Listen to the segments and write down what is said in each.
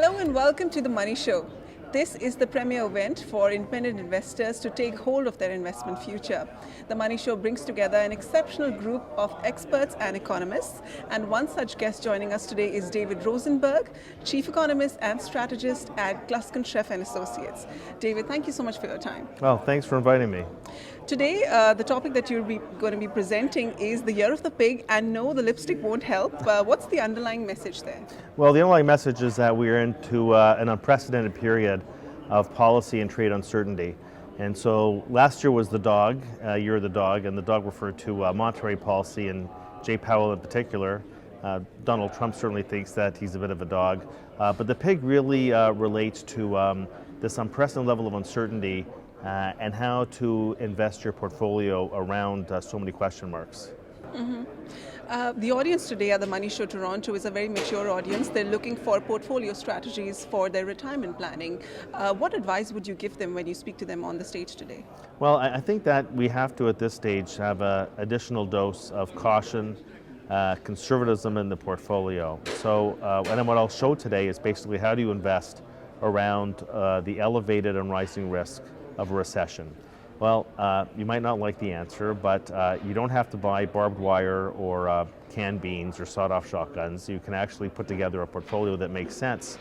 Hello and welcome to the Money Show. This is the premier event for independent investors to take hold of their investment future. The Money Show brings together an exceptional group of experts and economists, and one such guest joining us today is David Rosenberg, Chief Economist and Strategist at Gluskin Sheff Associates. David, thank you so much for your time. Well, thanks for inviting me. Today, the topic that you're going to be presenting is the year of the pig, and no, the lipstick won't help. What's the underlying message there? Well, the underlying message is that we're into an unprecedented period of policy and trade uncertainty. And so last year was the dog, year of the dog, and the dog referred to monetary policy and Jay Powell in particular. Donald Trump certainly thinks that he's a bit of a dog. But the pig really relates to this unprecedented level of uncertainty and how to invest your portfolio around so many question marks. Mm-hmm. The audience today at the Money Show Toronto is a very mature audience. They're looking for portfolio strategies for their retirement planning. What advice would you give them when you speak to them on the stage today? Well, I think that we have to, at this stage, have an additional dose of caution, conservatism in the portfolio. So, and then what I'll show today is basically how do you invest around the elevated and rising risk of a recession. Well, you might not like the answer, but you don't have to buy barbed wire or canned beans or sawed-off shotguns. You can actually put together a portfolio that makes sense,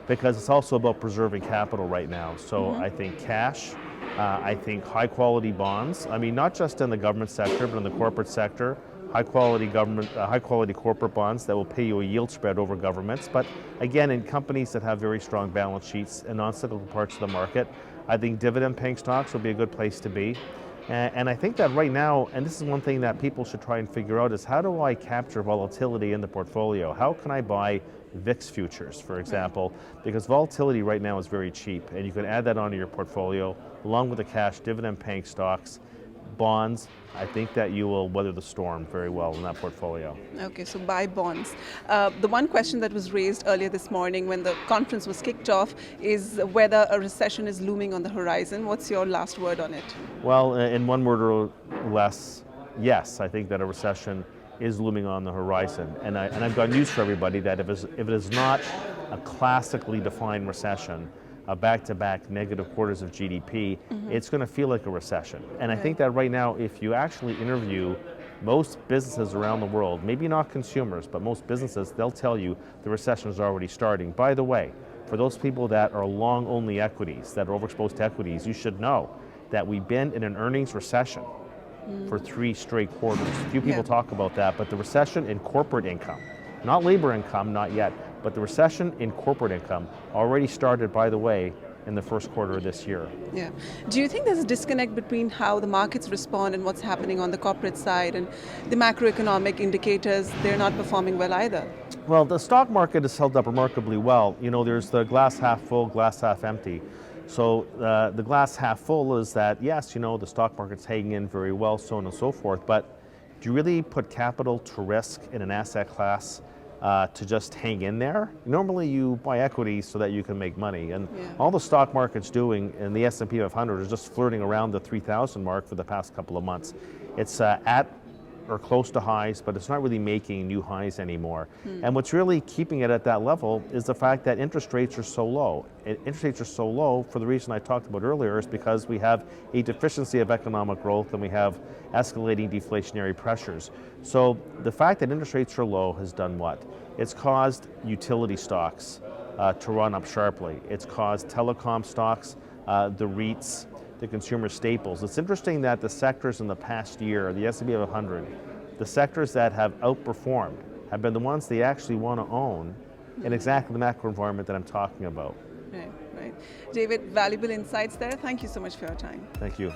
because it's also about preserving capital right now. So I think cash, I think high-quality bonds. I mean, not just in the government sector, but in the corporate sector. High-quality government, high-quality corporate bonds that will pay you a yield spread over governments. But again, in companies that have very strong balance sheets and non-cyclical parts of the market, I think dividend-paying stocks will be a good place to be. And I think that right now, and this is one thing that people should try and figure out, is how do I capture volatility in the portfolio? How can I buy VIX futures, for example? Because volatility right now is very cheap, and you can add that onto your portfolio, along with the cash dividend-paying stocks, bonds. I think that you will weather the storm very well in that portfolio. Okay, so buy bonds. The one question that was raised earlier this morning when the conference was kicked off is whether a recession is looming on the horizon. What's your last word on it? Well, in one word or less, yes, I think that a recession is looming on the horizon. And I've got news for everybody that if it is not a classically defined recession, back-to-back negative quarters of GDP, it's going to feel like a recession. And I think that right now, if you actually interview most businesses around the world, maybe not consumers, but most businesses, they'll tell you the recession is already starting. By the way, for those people that are long-only equities, that are overexposed to equities, you should know that we've been in an earnings recession for 3 straight quarters. Few people talk about that, but the recession in corporate income, not labor income, not yet, but the recession in corporate income already started, by the way, in the first quarter of this year. Yeah. Do you think there's a disconnect between how the markets respond and what's happening on the corporate side, and the macroeconomic indicators, they're not performing well either? Well, the stock market has held up remarkably well. You know, there's the glass half full, glass half empty. So the glass half full is that, yes, you know, the stock market's hanging in very well, so on and so forth, but do you really put capital to risk in an asset class to just hang in there? Normally you buy equities so that you can make money, and all the stock market's doing, and the S&P 500 is just flirting around the 3,000 mark for the past couple of months. It's at or close to highs, but it's not really making new highs anymore. And what's really keeping it at that level is the fact that interest rates are so low. Interest rates are so low for the reason I talked about earlier, is because we have a deficiency of economic growth and we have escalating deflationary pressures. So the fact that interest rates are low has done what? It's caused utility stocks to run up sharply. It's caused telecom stocks, the REITs, the consumer staples. It's interesting that the sectors in the past year, the S&P 500, the sectors that have outperformed have been the ones they actually want to own in exactly the macro environment that I'm talking about. Right. David, valuable insights there. Thank you so much for your time. Thank you.